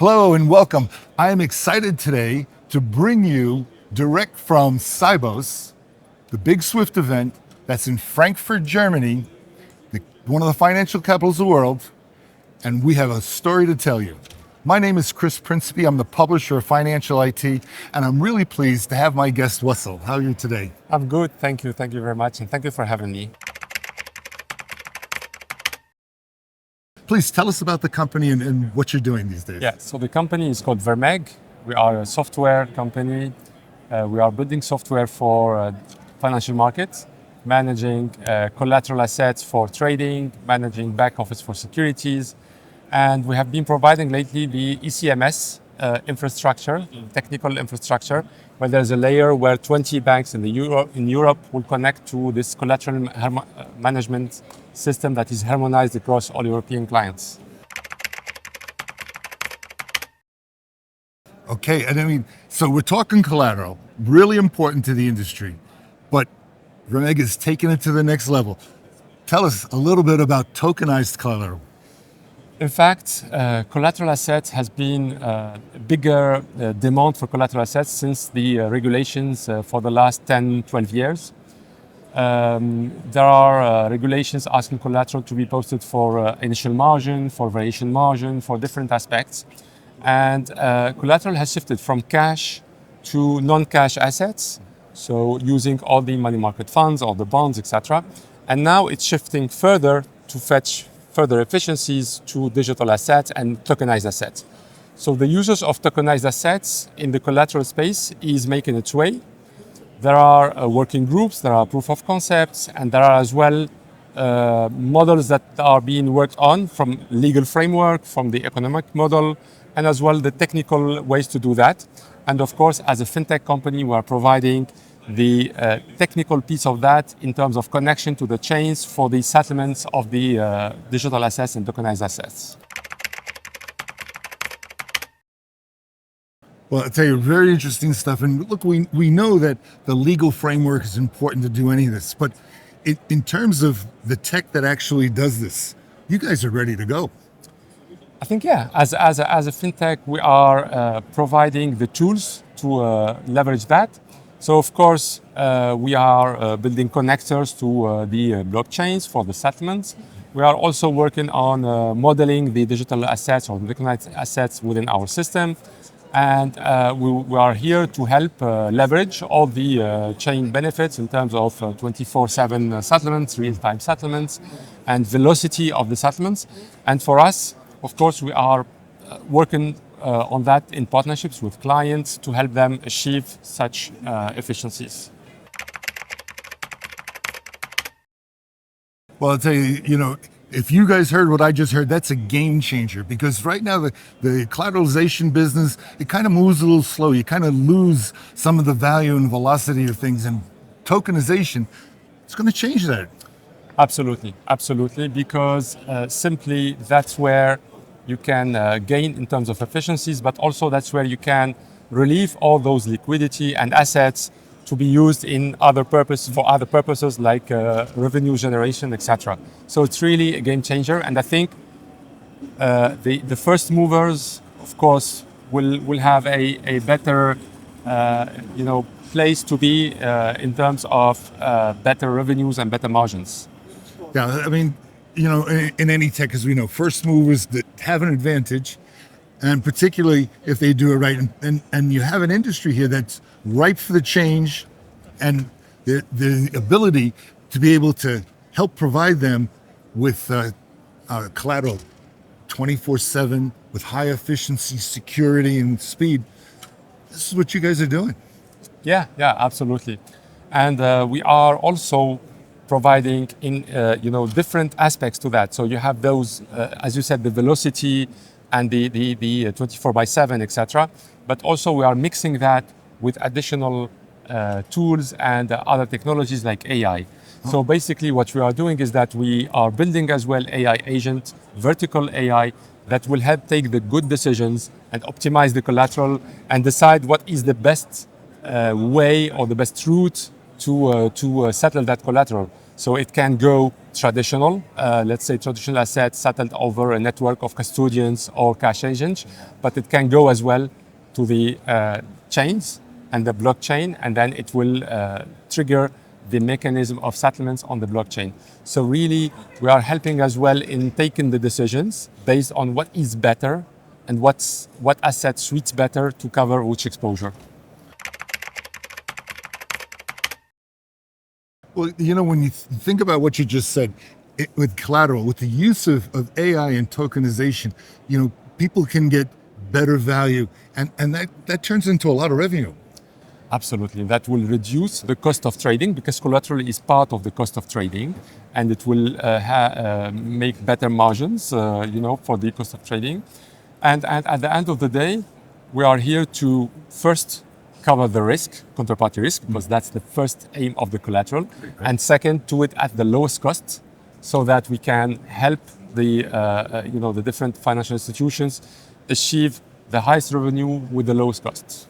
Hello and welcome. I am excited today to bring you direct from Sibos, the big SWIFT event that's in Frankfurt, Germany, one of the financial capitals of the world, and we have a story to tell you. My name is Chris Principe. I'm the publisher of Financial IT, and I'm really pleased to have my guest, Wassel. How are you today? I'm good, thank you very much, and thank you for having me. Please tell us about the company and what you're doing these days. Yeah, so the company is called Vermeg. We are a software company. We are building software for financial markets, managing collateral assets for trading, managing back office for securities, and we have been providing lately the ECMS infrastructure, technical infrastructure, where there's a layer where 20 banks in Europe will connect to this collateral management system that is harmonized across all European clients. Okay, and I mean, so we're talking collateral, really important to the industry, but Vermeg is taking it to the next level. Tell us a little bit about tokenized collateral. In fact, collateral assets has been a bigger demand for collateral assets since the regulations for the last 10, 12 years. There are regulations asking collateral to be posted for initial margin, for variation margin, for different aspects. And collateral has shifted from cash to non-cash assets, so using all the money market funds, all the bonds, etc. And now it's shifting further to fetch further efficiencies to digital assets and tokenized assets. So the users of tokenized assets in the collateral space is making its way. There are working groups, there are proof of concepts, and there are as well models that are being worked on from legal framework, from the economic model, and as well the technical ways to do that. And of course, as a fintech company, we are providing the technical piece of that in terms of connection to the chains for the settlements of the digital assets and tokenized assets. Well, I'll tell you, very interesting stuff. And look, we know that the legal framework is important to do any of this, but in terms of the tech that actually does this, you guys are ready to go. I think, yeah, as a fintech, we are providing the tools to leverage that. So, of course, we are building connectors to the blockchains for the settlements. We are also working on modeling the digital assets or tokenized assets within our system. And we are here to help leverage all the chain benefits in terms of 24/7 settlements, real-time settlements, and velocity of the settlements. And for us, of course, we are working on that in partnerships with clients to help them achieve such efficiencies. Well, I'll tell you, if you guys heard what I just heard, that's a game changer, because right now the collateralization business, it kind of moves a little slow. You kind of lose some of the value and velocity of things, and tokenization, it's going to change that. Absolutely, because simply that's where you can gain in terms of efficiencies, but also that's where you can relieve all those liquidity and assets to be used in for other purposes like revenue generation, etc. So it's really a game changer, and I think the first movers, of course, will have a better place to be in terms of better revenues and better margins. Yeah, I mean, in any tech, as we know, first movers that have an advantage, and particularly if they do it right, and you have an industry here that's ripe for the change, and the ability to be able to help provide them with collateral 24/7 with high efficiency, security, and speed. This is what you guys are doing. Yeah, absolutely. And we are also providing in different aspects to that. So you have those, as you said, the velocity and the 24/7, etc. But also we are mixing that with additional tools and other technologies like AI. So basically what we are doing is that we are building as well AI agent, vertical AI, that will help take the good decisions and optimize the collateral and decide what is the best way or the best route to settle that collateral. So it can go traditional, let's say traditional assets settled over a network of custodians or cash agents, but it can go as well to the chains and the blockchain, and then it will trigger the mechanism of settlements on the blockchain. So really, we are helping as well in taking the decisions based on what is better and what asset suits better to cover which exposure. Well, when you think about what you just said, with collateral, with the use of AI and tokenization, people can get better value, and that turns into a lot of revenue. Absolutely. That will reduce the cost of trading because collateral is part of the cost of trading, and it will make better margins, for the cost of trading. And at the end of the day, we are here to first cover the risk, counterparty risk, because that's the first aim of the collateral. And second, do it at the lowest cost so that we can help the different financial institutions achieve the highest revenue with the lowest costs.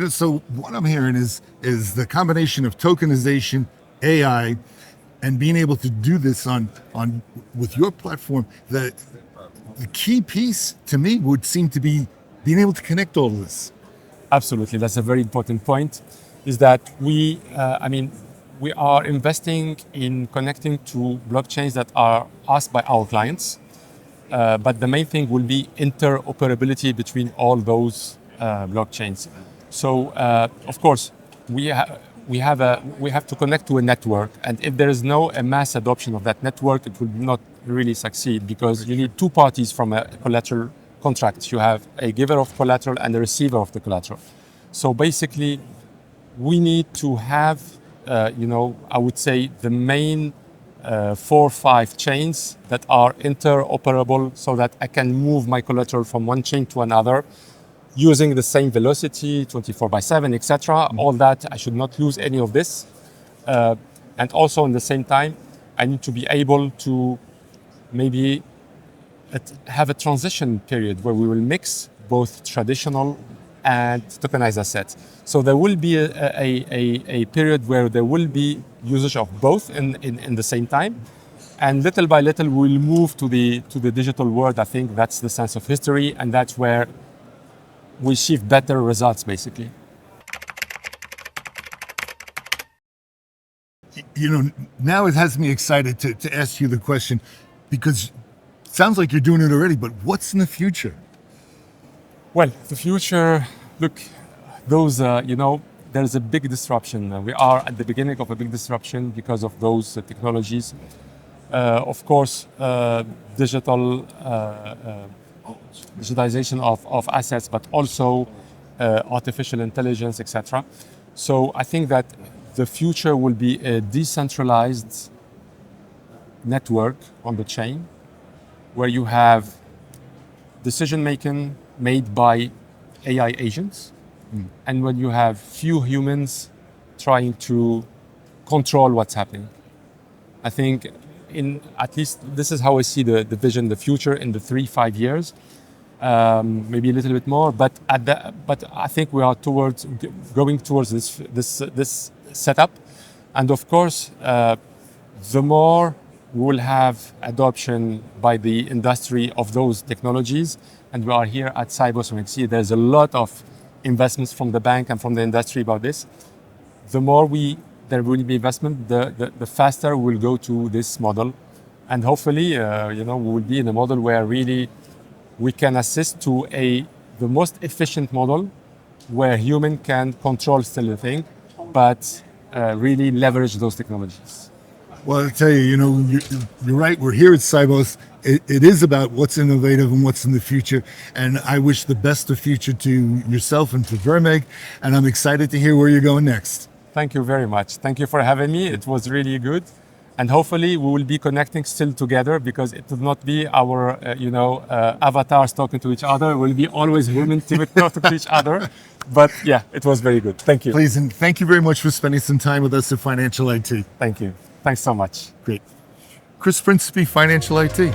So what I'm hearing is the combination of tokenization, AI, and being able to do this on with your platform. The key piece to me would seem to be being able to connect all of this. Absolutely, that's a very important point. Is that we are investing in connecting to blockchains that are asked by our clients, but the main thing will be interoperability between all those blockchains. So, of course, we have to connect to a network, and if there is no mass adoption of that network, it will not really succeed because you need two parties from a collateral contract. You have a giver of collateral and a receiver of the collateral. So basically, we need to have, I would say, the main 4 or 5 chains that are interoperable, so that I can move my collateral from one chain to another, using the same velocity, 24/7, etc. All that, I should not lose any of this. And also, in the same time, I need to be able to maybe have a transition period where we will mix both traditional and tokenized assets. So there will be a period where there will be usage of both in the same time. And little by little, we'll move to the digital world. I think that's the sense of history, and that's where we achieve better results, basically. Now it has me excited to ask you the question, because it sounds like you're doing it already, but what's in the future? Well, the future, look, there's a big disruption. We are at the beginning of a big disruption because of those technologies. Of course, digitization of assets, but also artificial intelligence, etc. So I think that the future will be a decentralized network on the chain where you have decision making made by AI agents, and when you have few humans trying to control what's happening. I think at least this is how I see the vision, the future in the 3-5 years, maybe a little bit more. But I think we are going towards this setup, and of course, the more we will have adoption by the industry of those technologies, and we are here at Sibos, and we see there's a lot of investments from the bank and from the industry about this. The more there will be investment, the faster we'll go to this model. And hopefully, we will be in a model where really we can assist to the most efficient model where human can control still the thing, but really leverage those technologies. Well, I'll tell you, you're right. We're here at Sibos. It is about what's innovative and what's in the future. And I wish the best of future to yourself and to Vermeg. And I'm excited to hear where you're going next. Thank you very much. Thank you for having me. It was really good. And hopefully we will be connecting still together, because it will not be our, avatars talking to each other. We'll be always women talking to each other. But yeah, it was very good. Thank you. Please, and thank you very much for spending some time with us at Financial IT. Thank you. Thanks so much. Great. Chris Principe, Financial IT.